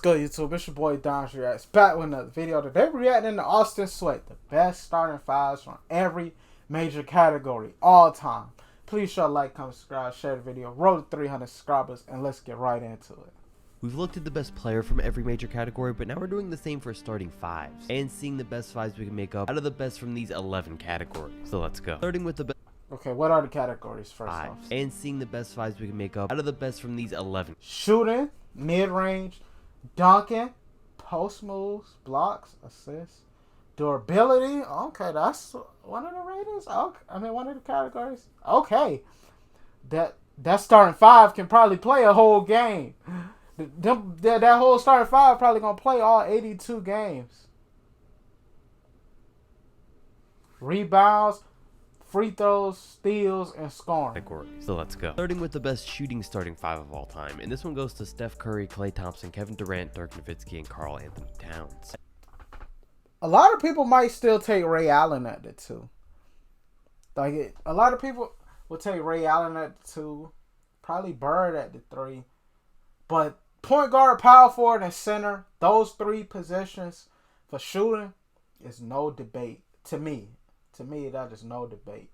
good, YouTube? It's your boy Don's Reacts back with another video. Today we're reacting to Austin Sweat, the best starting fives from every major category all time. Please show a like, comment, subscribe, share the video, road to 300 subscribers, and let's get right into it. We've looked at the best player from every major category, but now we're doing the same for starting fives and seeing the best fives we can make up out of the best from these 11 categories. So let's go. Starting with the best. Okay, what are the categories first Five. off? And seeing the best fives we can make up out of the best from these 11. Shooting, mid-range, dunking, post moves, blocks, assists, durability. Okay, that's one of the ratings. Okay, I mean one of the categories. Okay, that starting five can probably play a whole game. That whole starting five probably gonna play all 82 games. Rebounds, free throws, steals, and scoring. So let's go. Starting with the best shooting starting five of all time. And this one goes to Steph Curry, Klay Thompson, Kevin Durant, Dirk Nowitzki, and Karl Anthony Towns. A lot of people might still take Ray Allen at the two. A lot of people will take Ray Allen at the two. Probably Bird at the three. But point guard, power forward, and center, those three positions for shooting is no debate. To me, that is no debate.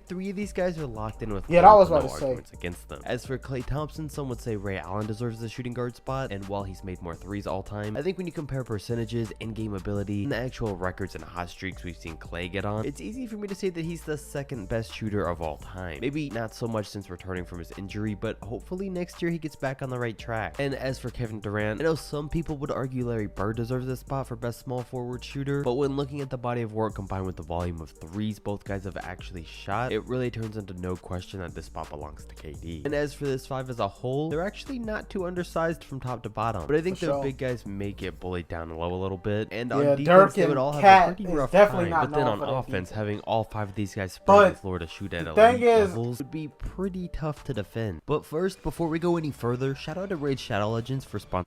Three of these guys are locked in with that was what I no was arguments against them. As for Klay Thompson, some would say Ray Allen deserves the shooting guard spot, and while he's made more threes all time, I think when you compare percentages, in-game ability, and the actual records and hot streaks we've seen Klay get on, it's easy for me to say that he's the second best shooter of all time. Maybe not so much since returning from his injury, but hopefully next year he gets back on the right track. And as for Kevin Durant, I know some people would argue Larry Bird deserves this spot for best small forward shooter, but when looking at the body of work combined with the volume of threes both guys have actually shot, it really turns into no question that this spot belongs to KD. And as for this five as a whole, they're actually not too undersized from top to bottom, but I think the big guys may get bullied down low a little bit, and on defense they would all have a pretty rough time, but then on offense, having all five of these guys spread the floor to shoot at elite levels would be pretty tough to defend. But first, before we go any further, shout out to Raid Shadow Legends for sponsoring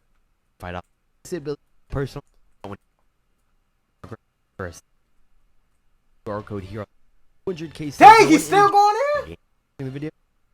Fight Out. Personal QR code here. 200K. Dang, he's still going in? The video,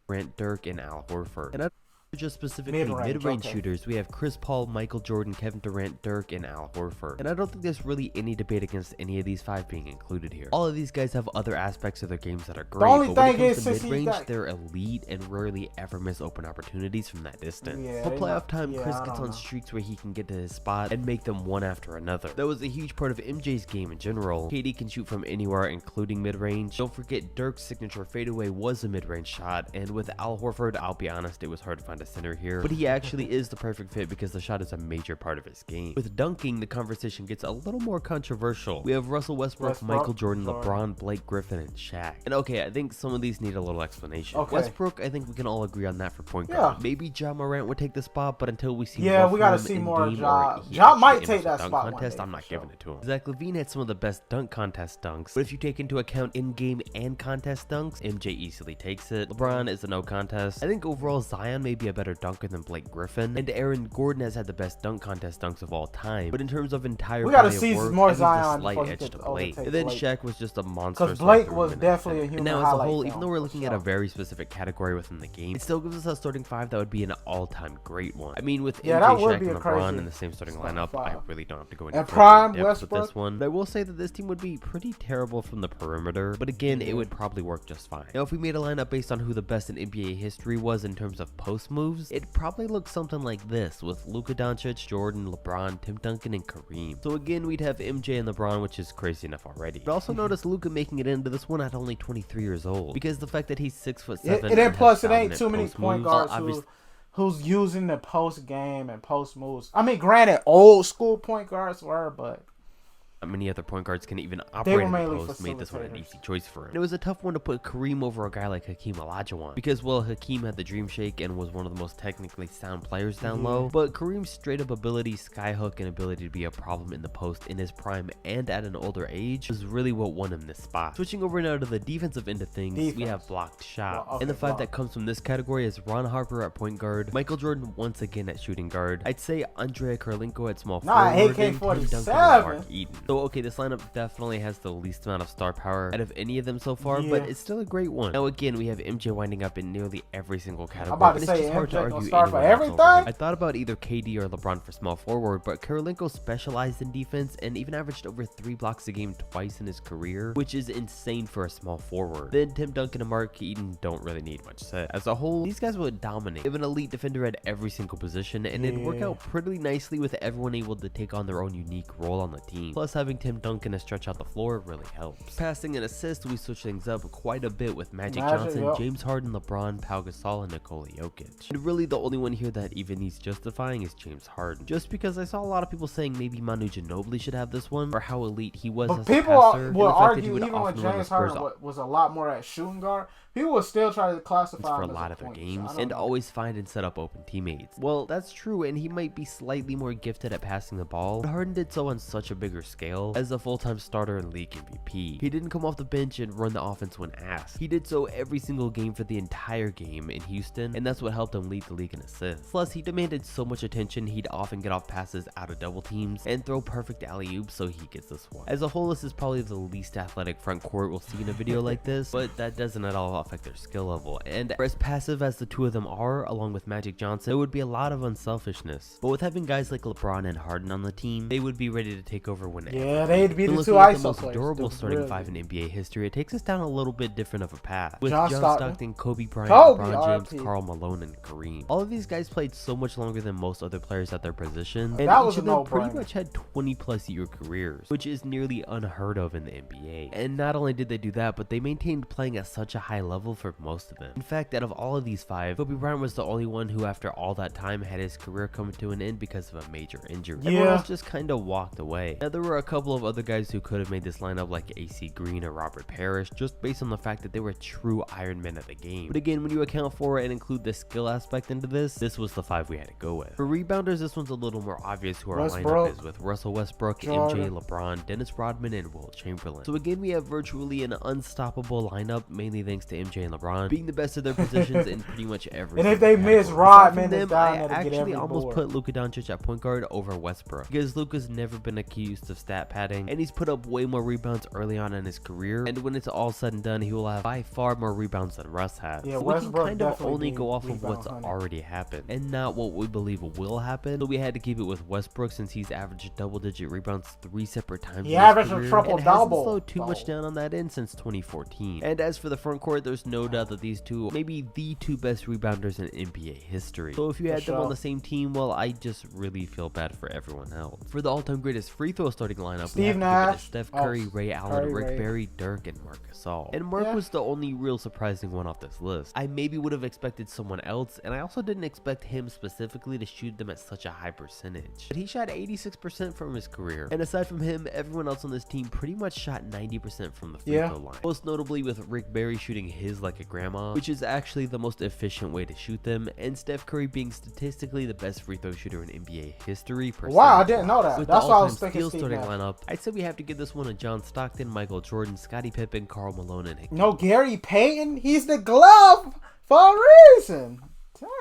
Durant, Dirk, and Al Horford. And just specifically mid-range shooters, we have Chris Paul, Michael Jordan, Kevin Durant, Dirk, and Al Horford. And I don't think there's really any debate against any of these five being included here. All of these guys have other aspects of their games that are great, but when it comes to mid-range, they're elite and rarely ever miss open opportunities from that distance. For playoff time, Chris gets on streaks where he can get to his spot and make them one after another. That was a huge part of MJ's game in general. KD can shoot from anywhere, including mid-range. Don't forget Dirk's signature fadeaway was a mid-range shot, and with Al Horford, I'll be honest, it was hard to find a center here, but he actually is the perfect fit because the shot is a major part of his game. With dunking, the conversation gets a little more controversial. We have Russell Westbrook, Michael Jordan, LeBron, Blake Griffin, and Shaq. And okay, I think some of these need a little explanation. Westbrook, I think we can all agree on that for point guard. Maybe Ja Morant would take the spot, but until we see we gotta see more of Ja. Ja might take that spot contest, I'm not giving it to him. Zach LaVine had some of the best dunk contest dunks, but if you take into account in-game and contest dunks, MJ easily takes it. LeBron is a no contest. I think overall Zion may be a better dunker than Blake Griffin, and Aaron Gordon has had the best dunk contest dunks of all time, but in terms of entire we gotta see more Zion. Slight edge to Blake. And then Shaq was just a monster. Because Blake was definitely a human. And now as a whole, even though we're looking at a very specific category within the game, it still gives us a starting five that would be an all-time great one. I mean, with MJ, Shaq, and LeBron in the same starting lineup, I really don't have to go any further in depth with this one. But I will say that this team would be pretty terrible from the perimeter, but again, it would probably work just fine. Now, if we made a lineup based on who the best in NBA history was in terms of post moves, it probably looks something like this, with Luka Doncic, Jordan, LeBron, Tim Duncan, and Kareem. So again, we'd have MJ and LeBron, which is crazy enough already. But also notice Luka making it into this one at only 23 years old, because the fact that he's 6'7", and then plus it ain't too many point guards who's using the post game and post moves. I mean, granted, old school point guards were, but many other point guards can even operate in the post, made this one an easy choice for him. And it was a tough one to put Kareem over a guy like Hakeem Olajuwon, because well, Hakeem had the dream shake and was one of the most technically sound players down low, but Kareem's straight up ability, skyhook, and ability to be a problem in the post in his prime and at an older age was really what won him this spot. Switching over now to the defensive end of things, we have blocked shot. And the five that comes from this category is Ron Harper at point guard, Michael Jordan once again at shooting guard, I'd say Andrea Karlinko at small forward, and Tim Duncan and Mark Eaton. So okay, this lineup definitely has the least amount of star power out of any of them so far, but it's still a great one. Now again, we have MJ winding up in nearly every single category. I'm about to and say it's just hard to MJ argue gonna start for anyone else over everything. him. I thought about either KD or LeBron for small forward, but Kirilenko specialized in defense and even averaged over 3 blocks a game twice in his career, which is insane for a small forward. Then Tim Duncan and Mark Eaton don't really need much said. As a whole, these guys would dominate. They have an elite defender at every single position, and it'd work out pretty nicely with everyone able to take on their own unique role on the team. Plus, having Tim Duncan to stretch out the floor really helps. Passing and assists, we switch things up quite a bit with Magic Johnson, James Harden, LeBron, Pau Gasol, and Nikola Jokic. And really, the only one here that even needs justifying is James Harden. Just because I saw a lot of people saying maybe Manu Ginobili should have this one, or how elite he was as a passer. People will argue even when James Harden was a lot more at shooting guard, people will still try to classify for him a lot as of their point, games so and always find and set up open teammates. Well, that's true, and he might be slightly more gifted at passing the ball, but Harden did so on such a bigger scale as a full-time starter and league MVP. He didn't come off the bench and run the offense when asked. He did so every single game for the entire game in Houston, and that's what helped him lead the league in assists. Plus, he demanded so much attention, he'd often get off passes out of double teams and throw perfect alley-oops, so he gets this one. As a whole, this is probably the least athletic front court we'll see in a video like this, but that doesn't at all affect their skill level. And as passive as the two of them are, along with Magic Johnson, there would be a lot of unselfishness. But with having guys like LeBron and Harden on the team, they would be ready to take over whenever. Yeah, they'd be the two ISO ISO most players. durable starting five in NBA history. It takes us down a little bit different of a path. With John John Stockton, Kobe Bryant, LeBron James, Karl Malone, and Kareem. All of these guys played so much longer than most other players at their positions, and each of them pretty much had 20+ year careers, which is nearly unheard of in the NBA. And not only did they do that, but they maintained playing at such a high level for most of them. In fact, out of all of these five, Kobe Bryant was the only one who after all that time had his career come to an end because of a major injury. Everyone else just kind of walked away. Now there were a couple of other guys who could have made this lineup like AC Green or Robert Parrish, just based on the fact that they were true Iron Men at the game. But again, when you account for and include the skill aspect into this was the five we had to go with. For rebounders, this one's a little more obvious who our lineup is, with Russell Westbrook, MJ, LeBron, Dennis Rodman, and Wilt Chamberlain. So again, we have virtually an unstoppable lineup, mainly thanks to MJ and LeBron being the best of their positions in pretty much every. And if they miss Rodman, I actually almost put Luka Doncic at point guard over Westbrook, because Luka's never been accused of stat padding, and he's put up way more rebounds early on in his career, and when it's all said and done, he will have by far more rebounds than Russ has. Yeah, so we can kind of only go off of what's already happened, and not what we believe will happen. So we had to keep it with Westbrook, since he's averaged double-digit rebounds 3 separate times. He averaged a triple-double. Hasn't slowed too much down on that end since 2014. And as for the front court, there's no doubt that these two may be the two best rebounders in NBA history. So if you had them on the same team, well, I just really feel bad for everyone else. For the all-time greatest free throw starting lineup, Steve Nash, Steph Curry, Ray Allen, Rick Barry, Dirk, and Marc Gasol. And Mark was the only real surprising one off this list. I maybe would have expected someone else, and I also didn't expect him specifically to shoot them at such a high percentage. But he shot 86% from his career. And aside from him, everyone else on this team pretty much shot 90% from the free throw line. Most notably with Rick Barry shooting his like a grandma, which is actually the most efficient way to shoot them, and Steph Curry being statistically the best free throw shooter in NBA history. Wow, I didn't know that. With That's why I was thinking Steve starting Nash. lineup, I'd say we have to give this one to John Stockton, Michael Jordan, Scottie Pippen, Karl Malone, and Hakeem. No, Gary Payton? He's the glove for a reason.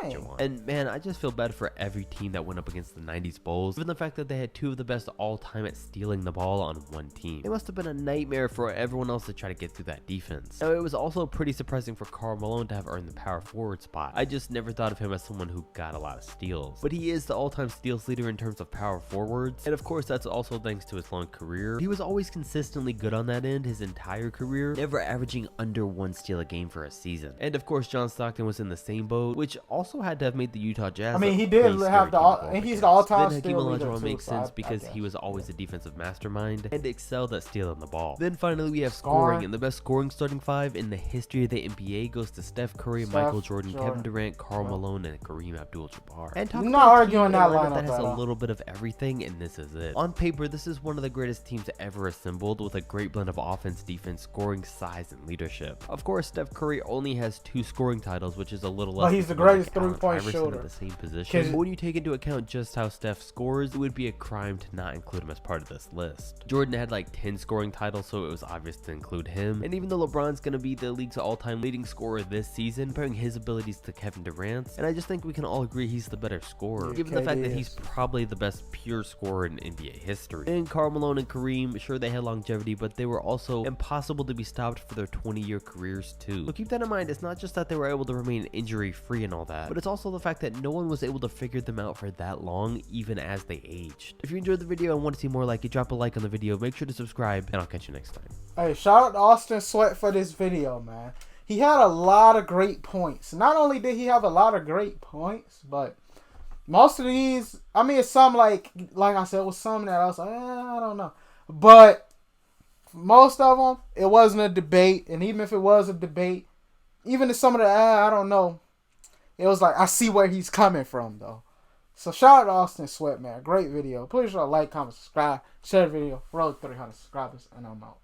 Dang. And man, I just feel bad for every team that went up against the 90s Bulls, given the fact that they had two of the best all time at stealing the ball on one team. It must have been a nightmare for everyone else to try to get through that defense. Now, it was also pretty surprising for Karl Malone to have earned the power forward spot. I just never thought of him as someone who got a lot of steals, but he is the all-time steals leader in terms of power forwards, and of course that's also thanks to his long career. He was always consistently good on that end his entire career, never averaging under 1 steal a game for a season. And of course John Stockton was in the same boat, which also had to have made the Utah Jazz. I mean, he did have and he's the all-time steal leader too. Makes sense because he was always a defensive mastermind and excelled at stealing the ball. Then finally we have scoring, and the best scoring starting five in the history of the NBA goes to Steph Curry, Michael Jordan, Kevin Durant, Karl Malone, and Kareem Abdul-Jabbar. And talking about arguing that lineup that has a little bit of everything, and this is it. On paper, this is one of the greatest teams ever assembled, with a great blend of offense, defense, scoring, size, and leadership. Of course, Steph Curry only has 2 scoring titles, which is a little less. But he's the greatest greatest Allen three-point Iverson shooter. at the same position. 'Cause- When you take into account just how Steph scores, it would be a crime to not include him as part of this list. Jordan had like 10 scoring titles, so it was obvious to include him. And even though LeBron's gonna be the league's all-time leading scorer this season, comparing his abilities to Kevin Durant's, and I just think we can all agree he's the better scorer, given the fact that he's probably the best pure scorer in NBA history. And Karl Malone and Kareem, sure they had longevity, but they were also impossible to be stopped for their 20-year careers too. So keep that in mind. It's not just that they were able to remain injury-free and all that, but it's also the fact that no one was able to figure them out for that long, even as they aged. If you enjoyed the video and want to see more like it, drop a like on the video, make sure to subscribe, and I'll catch you next time. Hey, shout out to Austin Sweat for this video, man. He had a lot of great points. Not only did he have a lot of great points, but most of these, I mean, it's some like I said, it was some that I was like, I don't know. But most of them, it wasn't a debate. And even if it was a debate, even if some of the, I don't know, it was like, I see where he's coming from, though. So shout out to Austin Sweat, man. Great video. Please like, comment, subscribe, share the video. Road 300 subscribers, and I'm out.